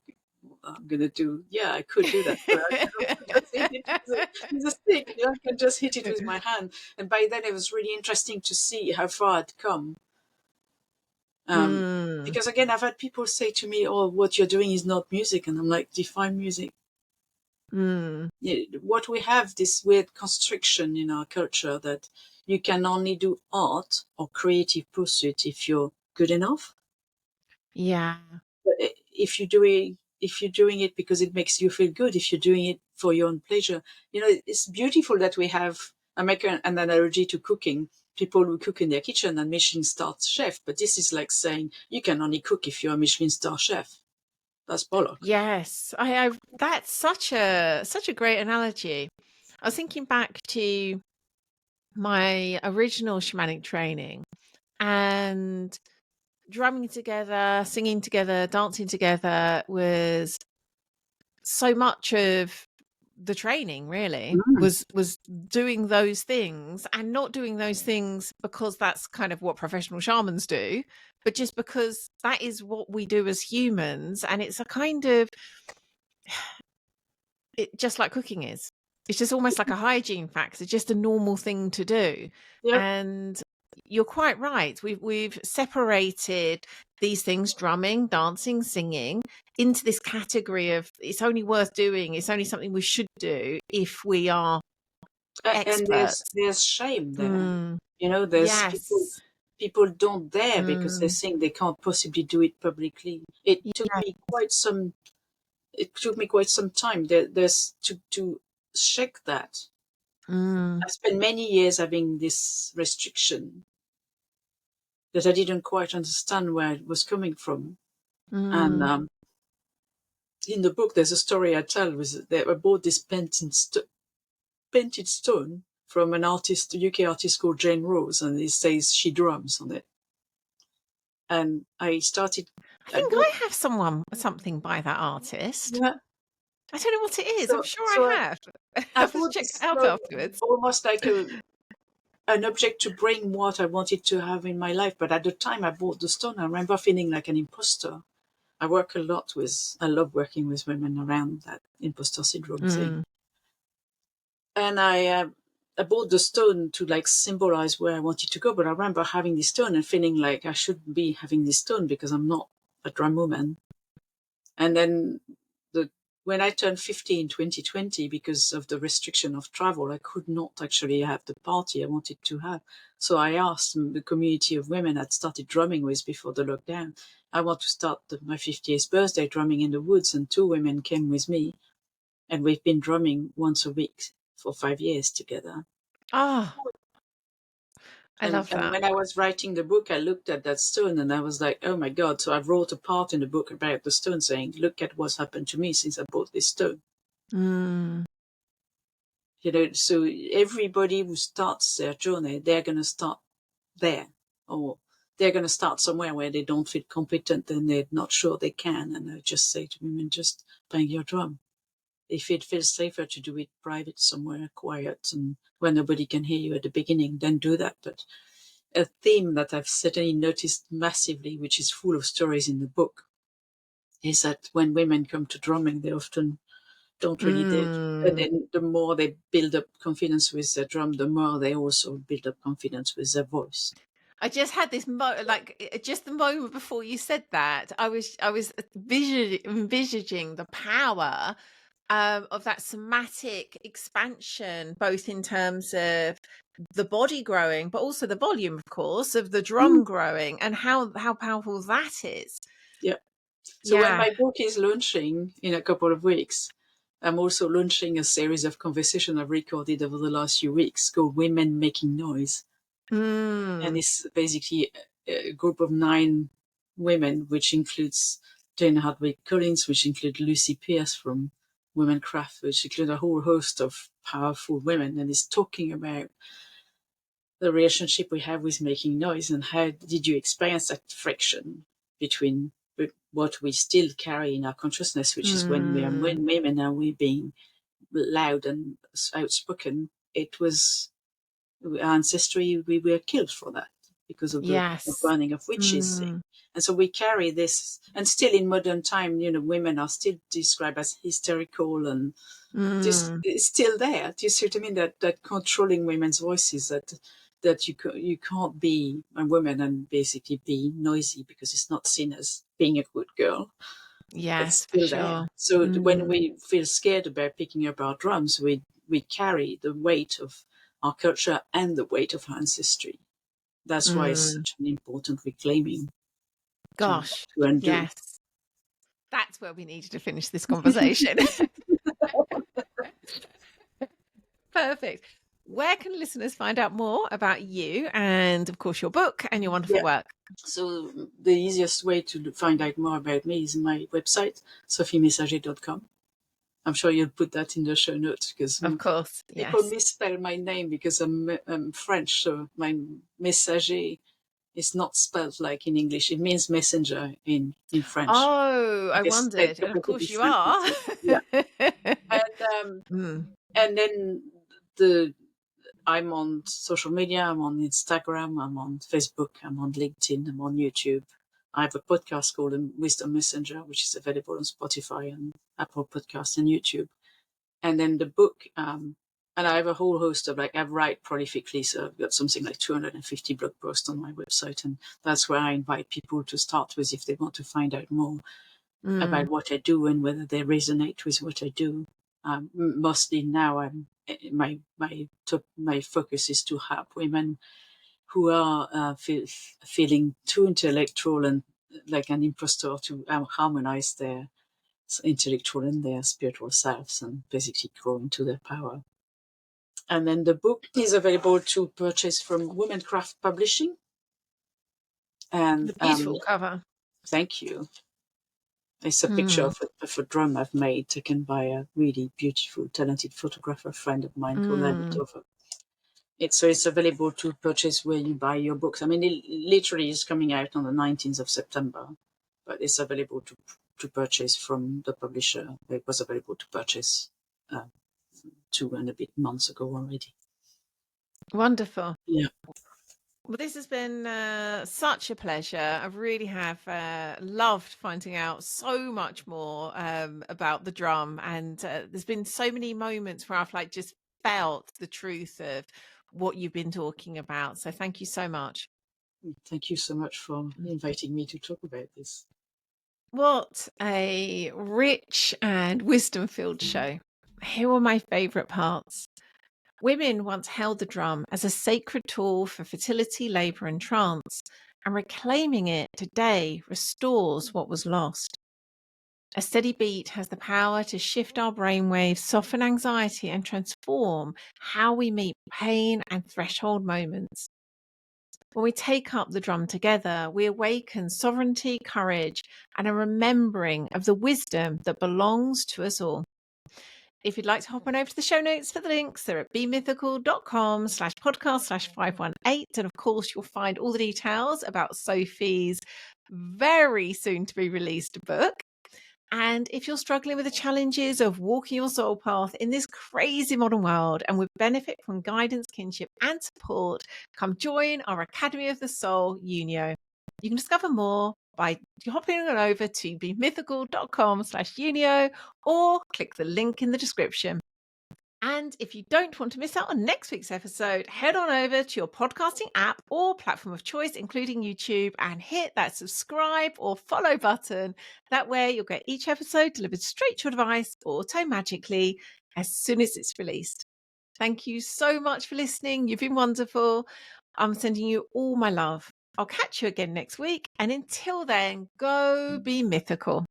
I'm going to do, yeah, I could do that. But I could just hit it with a stick. I can just hit it with my hand. And by then it was really interesting to see how far I'd come. Because again, I've had people say to me, "Oh, what you're doing is not music." And I'm like, define music. What we have, this weird constriction in our culture that you can only do art or creative pursuit if you're good enough.
Yeah.
But if you're doing it because it makes you feel good, if you're doing it for your own pleasure, it's beautiful that we have. I make an analogy to cooking. People who cook in their kitchen and Michelin star chef, but this is like saying you can only cook if you're a Michelin star chef. That's bollock.
Yes, I that's such a great analogy. I was thinking back to my original shamanic training, and drumming together, singing together, dancing together was so much of the training, really. Was doing those things, and not doing those things because that's kind of what professional shamans do, but just because that is what we do as humans. And it's a kind of, just like cooking is. It's just almost like a hygiene factor, just a normal thing to do.
Yep.
And you're quite right. We've separated these things, drumming, dancing, singing, into this category of it's only worth doing. It's only something we should do if we are
And
experts.
there's shame there. There's
Yes.
people don't dare because they think they can't possibly do it publicly. It took
Yeah.
me quite some time there's to check that. I spent many years having this restriction that I didn't quite understand where it was coming from. And in the book, there's a story I tell that I bought this painted stone from an artist, a UK artist called Jane Rose, and it says she drums on it. And I
I think
bought,
I have something by that artist.
yeah.
I don't know what it is. I'm sure
So
I have. I
I
have to
bought
check
this
it out
stone
afterwards.
almost like an object to bring what I wanted to have in my life. But at the time I bought the stone, I remember feeling like an imposter. I love working with women around that imposter syndrome thing.
Mm.
And I bought the stone to like symbolize where I wanted to go. But I remember having this stone and feeling like I shouldn't be having this stone because I'm not a drum woman. And then the when I turned 50 in 2020, because of the restriction of travel, I could not actually have the party I wanted to have. So I asked the community of women I'd started drumming with before the lockdown, I want to start my 50th birthday drumming in the woods. And 2 women came with me. And we've been drumming once a week for 5 years together.
Oh, I
And
love
and
that.
when I was writing the book, I looked at that stone and I was like, oh my God. So I wrote a part in the book about the stone saying, look at what's happened to me since I bought this stone.
Mm.
So everybody who starts their journey, they're going to start there, or they're going to start somewhere where they don't feel competent and they're not sure they can. And I just say to women, just bang your drum. If it feels safer to do it private somewhere, quiet, and where nobody can hear you at the beginning, then do that. But a theme that I've certainly noticed massively, which is full of stories in the book, is that when women come to drumming, they often don't really did. And
Mm.
then the more they build up confidence with their drum, the more they also build up confidence with their voice.
I just had this just the moment before you said that, I was envisaging the power of that somatic expansion, both in terms of the body growing, but also the volume, of course, of the
Mm,
drum growing, and how powerful that is.
yeah. So when
Yeah.
my book is launching in a couple of weeks, I'm also launching a series of conversations I've recorded over the last few weeks called Women Making Noise. And
Mm.
it's basically a group of 9 women, which includes Jane Hardwick Collins, which include Lucy Pierce from Womencraft, which include a whole host of powerful women, and is talking about the relationship we have with making noise and how did you experience that friction between what we still carry in our consciousness, which is when we are
Mm.
women and we're being loud and outspoken. It was our ancestry, we were killed for that because of the
Yes.
burning of witches thing.
Mm.
And so we carry this, and still in modern time, women are still described as hysterical, and this
Mm.
is still there. Do you see what I mean? That controlling women's voices, that you can't be a woman and basically be noisy because it's not seen as being a good girl. That's
Yes, for
still there.
sure.
So when
Mm.
we feel scared about picking up our drums, we carry the weight of our culture and the weight of our ancestry. That's why it's
Mm.
such an important reclaiming to
Gosh,
undo.
yes. That's where we needed to finish this conversation. Perfect. Where can listeners find out more about you and, of course, your book and your wonderful
Yeah.
work?
So the easiest way to find out more about me is my website, sophiemessager.com. I'm sure you'll put that in the show notes because
Of course,
people
yes.
misspell my name because I'm French. So my messager is not spelled like in English. It means messenger in French.
Oh,
I
I
guess they're
wondered. And of
completely
course you
different.
are.
Yeah. And
Mm.
and then the I'm on social media. I'm on Instagram. I'm on Facebook. I'm on LinkedIn. I'm on YouTube. I have a podcast called Wisdom Messenger, which is available on Spotify and Apple Podcasts and YouTube. And then the book, and I have a whole host of I write prolifically, so I've got something like 250 blog posts on my website, and that's where I invite people to start with if they want to find out more
Mm.
about what I do and whether they resonate with what I do. Mostly now, my focus is to help women who are feeling too intellectual and like an impostor to harmonize their intellectual and their spiritual selves and basically grow into their power. And then the book is available to purchase from Womencraft Publishing. And
The beautiful cover.
thank you. It's a picture
Mm.
of a drum I've made, taken by a really beautiful, talented photographer friend of mine called Ali
Mm.
Tova. It's available to purchase where you buy your books. I mean, it literally is coming out on the 19th of September, but it's available to purchase from the publisher. It was available to purchase uh, 2 and a bit months ago already.
Wonderful.
Yeah.
Well, this has been such a pleasure. I really have loved finding out so much more about the drum, and there's been so many moments where I've like just felt the truth of what you've been talking about. So thank you so much.
Thank you so much for inviting me to talk about this.
What a rich and wisdom-filled show. Here are my favourite parts. Women once held the drum as a sacred tool for fertility, labour, and trance, and reclaiming it today restores what was lost. A steady beat has the power to shift our brainwaves, soften anxiety, and transform how we meet pain and threshold moments. When we take up the drum together, we awaken sovereignty, courage, and a remembering of the wisdom that belongs to us all. If you'd like to hop on over to the show notes for the links, they're at bemythical.com/podcast/518. And of course, you'll find all the details about Sophie's very soon to be released book. And if you're struggling with the challenges of walking your soul path in this crazy modern world and would benefit from guidance, kinship, and support, come join our Academy of the Soul, Unio. You can discover more by hopping on over to bemythical.com/Unio or click the link in the description. And if you don't want to miss out on next week's episode, head on over to your podcasting app or platform of choice, including YouTube, and hit that subscribe or follow button. That way you'll get each episode delivered straight to your device auto-magically as soon as it's released. Thank you so much for listening. You've been wonderful. I'm sending you all my love. I'll catch you again next week. And until then, go be mythical.